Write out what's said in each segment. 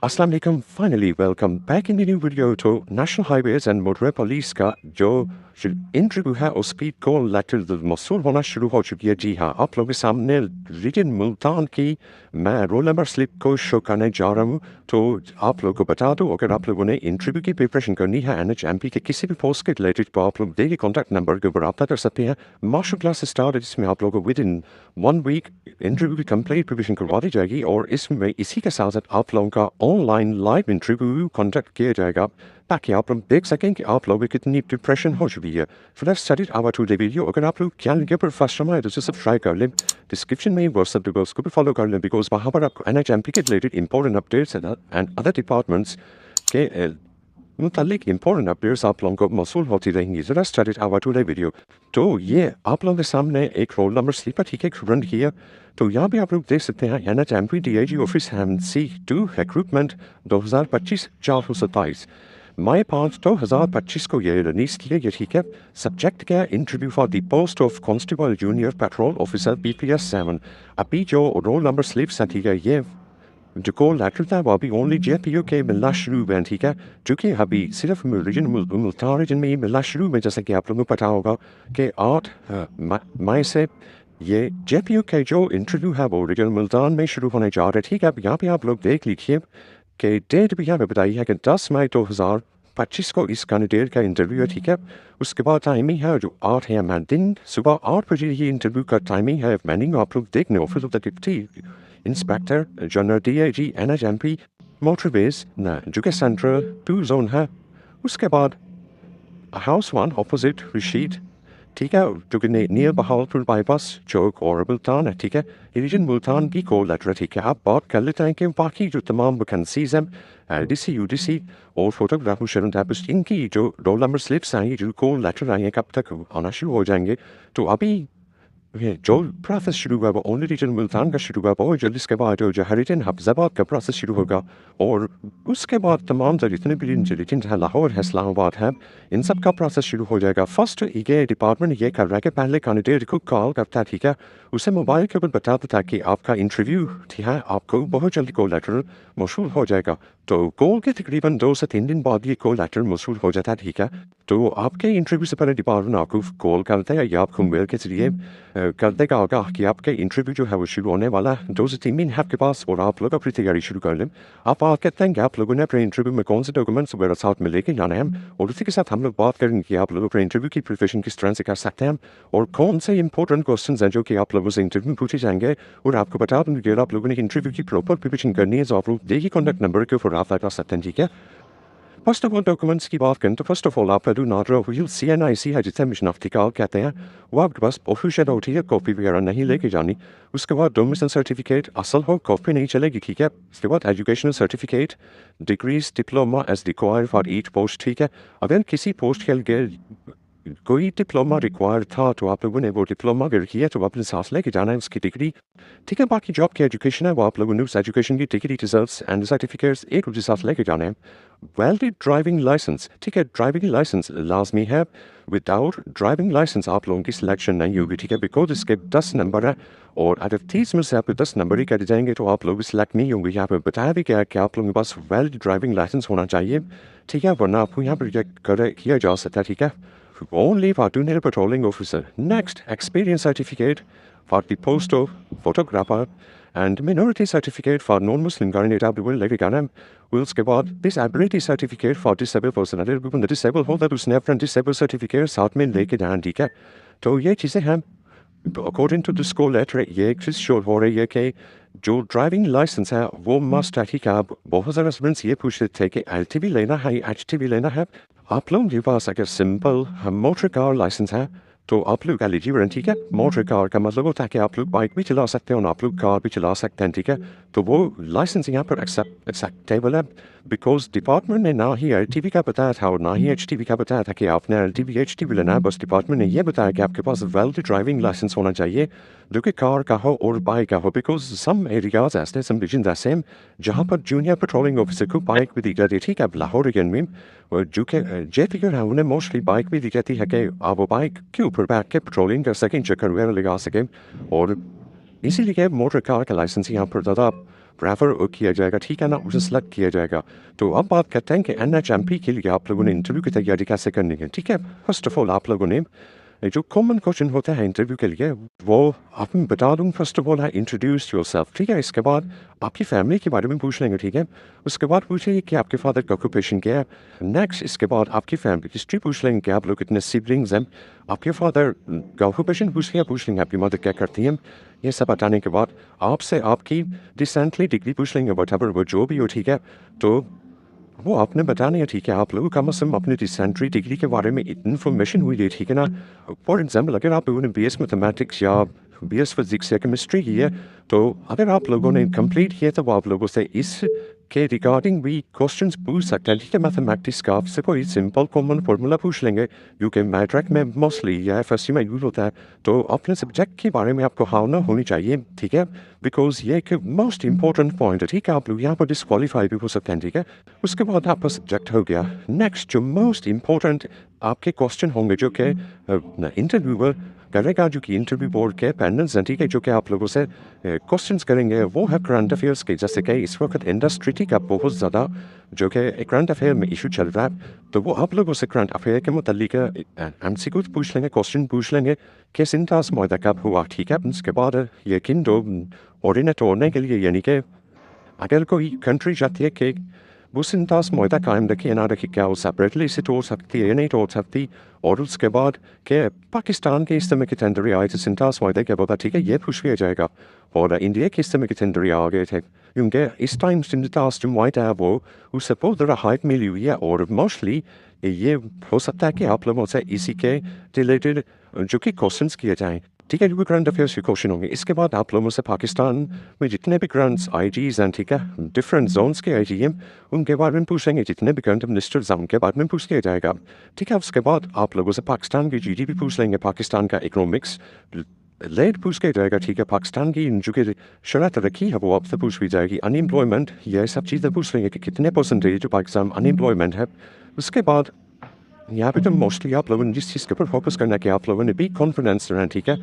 अस्सलाम वालेकुम finally welcome back in the new video तो national highways and motorway police का जो इंटरव्यू है उस स्पीड कॉल लेटर मौसूल होना शुरू हो चुकी है। जी हाँ, आप लोगों के सामने रीजन मुल्तान की मैं रोल नंबर स्लिप को शो करने जा रहा हूँ। तो आप लोगों को बता दूँ, अगर आप लोगों ने इंटरव्यू की प्रिपरेशन करनी है NHMP के किसी भी पोस्ट के रिलेटेड तो आप लोग डेली कॉन्टैक्ट नंबर के ऊपर रब्ता कर सकते हैं। मास्टर क्लास स्टार्ट है जिसमें आप लोगों को विद इन 1 वीक इंटरव्यू की कंप्लीट प्रिपरेशन करवा दी जाएगी और इसमें इसी के साथ साथ आप लोगों का ऑनलाइन लाइव इंटरव्यू कंडक्ट किया जाएगा ताकि आप लोग देख सकें कि आप लोगों की कितनी प्रिपरेशन हो चुकी है। So let's start it our today video. अगर आप लोग चैनल के ऊपर फर्स्ट टाइम आए तो सब्सक्राइब कर लें, डिस्क्रिप्शन में व्हाट्सएप ग्रुप को भी फॉलो कर लें बिकॉज वहाँ पर आपको NHMP के related important updates and other departments के मुतालिक इंपॉर्टेंट अपडेट्स आप लोगों को मौसूल होती रहेंगी। जरा स्टार्ट आवर टुडे वीडियो। तो ये आप लोगों के सामने एक रोल नंबर स्लिप ठीक है रन किया। तो यहाँ पे आप लोग देख सकते हैं NHMP DIG office MC2 recruitment 2025-427 मई 5 2025 को ये रिलीज किया गया। ठीक है, सब्जेक्ट क्या interview for the post of constable junior petrol officer BPS 7। अभी जो रोल नंबर स्लिप्स हैं ठीक है, ये जो कॉल लेटर था वो अभी ओनली JPU के मिलना शुरू हुए हैं। ठीक है, जो कि अभी सिर्फ रीजन मुल्तान रीजन में ही मिलना शुरू में, जैसा कि आप लोगों को पता होगा कि 8 मई से ये JPU के जो इंटरव्यू है वो रीजन मुल्तान में शुरू होने जा रहे हैं। ठीक है, अब यहाँ पे आप लोग देख लीजिए कि डेट भी यहाँ पे बताई है कि 10 मई 2025 को इस कैंडिडेट का इंटरव्यू है। ठीक है, उसके बाद टाइमिंग है जो 8 AM है, दिन सुबह 8 बजे ये इंटरव्यू का टाइमिंग है। मैनिंग आप लोग देखने office of the deputy inspector general DIG NHMP motorways ना जो कि सेंट्रल 2 जोन है। उसके बाद हाउस 1 ऑपोजिट रशीद, ठीक है, जो कि नियर बहावलपुर बाईपास चौक और मुल्तान है। ठीक है, रीजन मुल्तान की कॉल लेटर है। ठीक है, आप बात कर लेते हैं कि बाकी जो तमाम वैकेंसीज हैं LDC UDC और फोटोग्राफ मुशरन टाइपिस्ट इनकी जो रोल नंबर स्लिप्स आई जो कॉल लेटर आई हैं कब तक आना शुरू हो जाएंगे। तो अभी ये जो प्रोसेस शुरू हुआ वो ओनली रीजन मुल्तान का शुरू हुआ बहुत जल्दी। इसके बाद जो हरीजन हफ्जाबाद का प्रोसेस शुरू होगा और उसके बाद तमाम जितने भी रीजन है लाहौर है इस्लामाबाद है इन सब का प्रोसेस शुरू हो जाएगा। फर्स्ट ये डिपार्टमेंट ये कर रहा है कि पहले कैंडिडेट को कॉल करता है। ठीक है, उसे मोबाइल के ऊपर बताता था कि आपका इंटरव्यू ठीक है, आपको बहुत जल्दी कॉल लेटर मौसूल हो जाएगा। तो कॉल के तकरीबन 2 से 3 दिन बाद ये कॉल लेटर मौसूल हो जाता है। ठीक है, तो आपके इंटरव्यू से पहले डिपार्टमेंट आपको कॉल करता है या आपको मेल के जरिए कर देगा आगाह कि आपके इंटरव्यू जो है वो शुरू होने वाला है। 2 से 3 दिन है आपके पास और आप लोग अपनी तैयारी शुरू कर लें। आप कहते हैं कि आप लोगों ने अपने इंटरव्यू में कौन से डॉक्यूमेंट्स वगैरह साथ में लेके जाना है और उसी के साथ हम लोग बात करेंगे कि आप लोग अपने इंटरव्यू की प्रिपरेशन किस तरह से कर सकते हैं और कौन से इंपॉर्टेंट क्वेश्चन हैं जो कि आप लोगों से इंटरव्यू में पूछे जाएंगे। और आपको बता दूँ कि अगर आप लोगों ने इंटरव्यू की प्रॉपर प्रिपरेशन करनी है तो आप लोग देखिए कॉन्टैक्ट नंबर के ऊपर रब्ता कर सकते हैं। ठीक है, फर्स्ट ऑफ ऑल डॉक्यूमेंट्स की बात करें तो फर्स्ट ऑफ ऑल आप डू नॉट व्हील CNIC है जिसे मिशनाफ्ती कार्ड कहते हैं, वो आपके पास ऑफिशियल होती है, कॉपी वगैरह नहीं लेके जानी। उसके बाद डोमिसाइल सर्टिफिकेट असल हो, कॉपी नहीं चलेगी। ठीक है, उसके बाद educational certificate degrees diploma as required for each post. ठीक है, अगर किसी पोस्ट के लिए कोई डिप्लोमा रिक्वायर्ड था तो आप लोगों ने वो डिप्लोमा अगर किया तो अपने साथ लेके जाना है उसकी डिग्री। ठीक है, बाकी जॉब की एजुकेशन है वो आप लोगों ने उस एजुकेशन की डिग्री रिजल्ट्स एंड सर्टिफिकेट्स एक दूसरे साथ लेके जाने हैं। वैलिड ड्राइविंग लाइसेंस, ठीक है, ड्राइविंग लाइसेंस लाजमी है। विदाउट ड्राइविंग लाइसेंस आप लोगों की सिलेक्शन नहीं होगी। ठीक है, बिकॉज इसके 10 नंबर है और अगर 30 में से आपको 10 नंबर ही कर जाएंगे तो आप लोग सिलेक्ट नहीं होंगे। यहाँ पर बताया भी क्या है कि आप लोगों के पास वैलिड ड्राइविंग लाइसेंस होना चाहिए। ठीक है, वरना आपको यहाँ पर रिजेक्ट किया जा सकता है। ठीक है, only for junior patrolling officer. Next, experience certificate for the post of photographer and minority certificate for non-Muslim candidate applicable लेके जाना है। उसके बाद disability certificate for disabled person, अगर कोई disabled हो तो उसने अपना disabled certificate साथ में लेके जाना। ठीक है, तो ये चीज़ें हैं according to the school letter ये एक चीज़ शोर हो रही है कि जो ड्राइविंग लाइसेंस है वो मस्ट है। ठीक है, अब बहुत ज़्यादा स्टूडेंट्स ये पूछते थे कि LTV लेना है HTV लेना है। आप लोगों के पास अगर सिंपल मोटर कार लाइसेंस है तो आप लोग एलिजिबल हैं। ठीक है, मोटर कार का मतलब होता है कि आप लोग बाइक भी चला सकते हैं और आप लोग कार भी चला सकते हैं। ठीक है, तो वो लाइसेंस यहाँ पर एक्सेप्टेबल है बिकॉज डिपार्टमेंट ने ना ही LTV का बताया था और ना ही HTV का बताया था कि आपने LTV HTV लेना है। बस डिपार्टमेंट ने यह बताया कि आपके पास वैलिड ड्राइविंग लाइसेंस होना चाहिए जो कि कार का हो और बाइक का हो। बिकॉज सम एरियाज ऐसे सम रीजन ऐसे हैं जहाँ पर जूनियर पेट्रोलिंग ऑफिसर को बाइक भी दी जाती है। ठीक है, अब लाहौर रीजन में जो कि JPU है उन्हें मोस्टली बाइक भी दी जाती है कि आप वो बाइक के ऊपर बैठ के पेट्रोलिंग कर सकें, चक्कर वगैरह लगा सकें और इसीलिए मोटर कार का लाइसेंस यहाँ पर ज़्यादा रेफर किया जाएगा, ठीक है ना, उसे सेलेक्ट किया जाएगा। तो अब बात करते हैं कि NHMP के लिए आप लोगों ने इंटरव्यू की तैयारी कैसे करनी है, ठीक है। फर्स्ट ऑफ ऑल आप लोगों ने जो कॉमन क्वेश्चन होता है इंटरव्यू के लिए वो आप मैं बता दूँ। फर्स्ट ऑफ ऑल है इंट्रोड्यूस योरसेल्फ, ठीक है। इसके बाद आपकी फैमिली के बारे में पूछ लेंगे, ठीक है। उसके बाद पूछेंगे कि आपके फादर का ऑक्यूपेशन क्या है। नेक्स्ट इसके बाद आपकी फैमिली हिस्ट्री पूछ लेंगे कि आप लोग कितने सिबलिंग्स हैं। आपके फादर का ऑक्यूपेशन पूछ लेंगे आपकी मदर क्या करती हैं। ये सब बताने के बाद आपसे आपकी रिसेंटली डिग्री पूछ लेंगे, वट वो जो भी हो, ठीक है। तो वो आपने बताना है, ठीक है। आप लोगों कम से कम अपनी रिसेंटरी डिग्री के बारे में इन्फॉर्मेशन हुई है, ठीक है ना। फॉर एग्जाम्पल अगर आप लोगों ने BS मैथमेटिक्स या BS फिजिक्स या केमिस्ट्री की है, तो अगर आप लोगों ने कंप्लीट किया तो वो आप लोगों से इस के रिगार्डिंग भी क्वेश्चंस पूछ सकते हैं, ठीक है। मैथमेटिक्स का आपसे कोई सिंपल कॉमन फार्मूला पूछ लेंगे जो कि मैट्रिक में मोस्टली या FSC में यूज होता है। तो अपने सब्जेक्ट के बारे में आपको हावना होनी चाहिए, ठीक है। बिकॉज ये एक मोस्ट इंपॉर्टेंट पॉइंट है, ठीक है। आप लोग यहाँ पर डिस्क्वालीफाई भी हो सकते हैं, ठीक है। उसके बाद आपका सब्जेक्ट हो गया। नेक्स्ट जो मोस्ट इंपॉर्टेंट आपके क्वेश्चन होंगे जो कि इंटरव्यूअर करेगा, जो कि इंटरव्यू बोर्ड के पैनल्स हैं, ठीक है, जो कि आप लोगों से क्वेश्चंस करेंगे, वो है करंट अफेयर्स के। जैसे कि इस वक्त इंडस्ट्री का बहुत ज़्यादा जो कि करंट अफेयर में इशू चल रहा है, तो वो आप लोगों से करंट अफेयर के मुतालिक MCQ पूछ लेंगे, क्वेश्चन पूछ लेंगे कि सिंतास मुआहदा कब हुआ, ठीक है। उसके बाद ये किन दो ऑर्डिनेट होने के लिए, यानी कि अगर कोई कंट्री चाहती है कि वो सिंतास मुआहदा कायम रखे या ना रखे, क्या वो सेपरेटली से तोड़ सकती है या नहीं तोड़ सकती। और उसके बाद कि पाकिस्तान के इस समय के टेंडर आए थे सिंतास मुआहदे के बाद, ठीक है, ये पूछ लिया जाएगा। और इंडिया के इस समय के टेंडर आ गए थे, क्योंकि इस टाइम सिंतास जो मुआहदा है वो उससे बहुत ज़्यादा हाइप मिली हुई है। और मोस्टली ये हो सकता है कि आप लोगों से इसी के रिलेटेड जो कि क्वेश्चंस किए जाएँ, ठीक है, जो करंट अफेयर्स के क्वेश्चन होंगे। इसके बाद आप लोगों से पाकिस्तान में जितने भी करंट IGs हैं, ठीक है, डिफरेंट जोन्स के IG हैं, उनके बारे में पूछेंगे। जितने भी करंट मिनिस्टर्स हैं उनके बारे में पूछ लिया जाएगा, ठीक है। उसके बाद आप लोगों से पाकिस्तान की GDP पूछ लेंगे, पाकिस्तान का इकोनॉमिक्स लेट पूछ के जाएगा, ठीक है। पाकिस्तान की जो कि शरह तरक्की है वो आपसे पूछ ली जाएगी। अनएम्प्लॉयमेंट ये सब चीज़ें पूछ लेंगे कि कितने परसेंटेज जो पाकिस्तान अनएम्प्लॉयमेंट है। उसके बाद यहाँ पे तो मोस्टली आप लोगों ने जिस चीज़ के ऊपर फोकस करना है कि आप लोगों ने भी कॉन्फिडेंस रहना, ठीक है।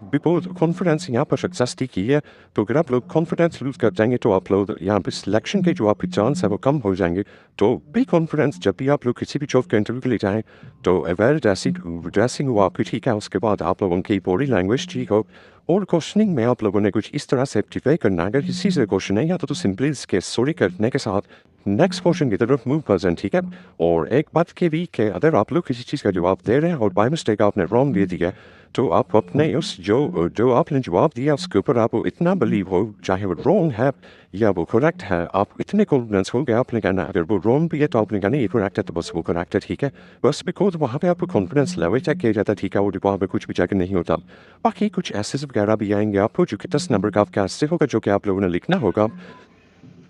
बिकॉज कॉन्फिडेंस यहाँ पर सक्सेस की है, तो अगर आप लोग कॉन्फिडेंस लूज कर जाएंगे तो आप लोग यहाँ पे सिलेक्शन के जो आपके चांस है वो कम हो जाएंगे। तो बी कॉन्फिडेंस जब भी आप लोग किसी भी जॉब के इंटरव्यू के लिए जाएँ, तो वेल ड्रेसिंग हुआ आपकी, ठीक है। उसके बाद आप लोगों की बॉडी लैंग्वेज ठीक हो। और क्वेश्चनिंग में आप लोगों ने कुछ इस तरह से एक्टिफाई करना है, अगर किसी से क्वेश्चन नहीं आता तो सिंपली इसके सॉरी करने के साथ नेक्स्ट क्वेश्चन की तरफ मूव कर जाएं, ठीक है। और एक बात के भी कि अगर आप लोग किसी चीज़ का जवाब दे रहे हैं और बाय मिस्टेक आपने रॉन्ग दे दिया, तो आप अपने उस जो आपने जवाब दिया उसके ऊपर आप इतना बिलीव हो, चाहे वो रॉन्ग है या वो करेक्ट है, आप इतने कॉन्फिडेंस हो गया आपने कहना अगर वो रॉन्ग भी है तो आपने कहना ये करेक्ट है तो बस वो करेक्ट है, ठीक है। बस बिकॉज वहाँ पे आपको कॉन्फिडेंस लेवल चेक किया जाता है, ठीक है। और वहाँ पे कुछ भी चेक नहीं होता। बाकी कुछ ऐसे वगैरह भी आएंगे आपको जो कि 10 नंबर का आपका ऐसे होगा जो कि आप लोगों ने लिखना होगा।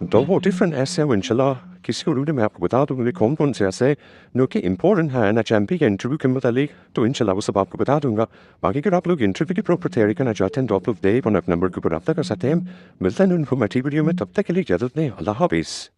तो वो डिफरेंट ऐसे हो, इंशाल्लाह किसी और वीडियो में आपको बता दूंगी कौन कौन से ऐसे जो कि इंपॉर्टेंट है NHMP के इंटरव्यू के मुतालिक, तो इंशाल्लाह वो सब आपको बता दूंगा। बाकी अगर आप लोग इंटरव्यू की प्रॉपर तैयारी करना चाहते हैं तो आप लोग दे नंबर के ऊपर रब्ता कर सकते हैं। मिलते हैं इन्फॉर्मेटिव वीडियो में, तब तक के लिए इजाजत दें। अल्लाह हाफिज़।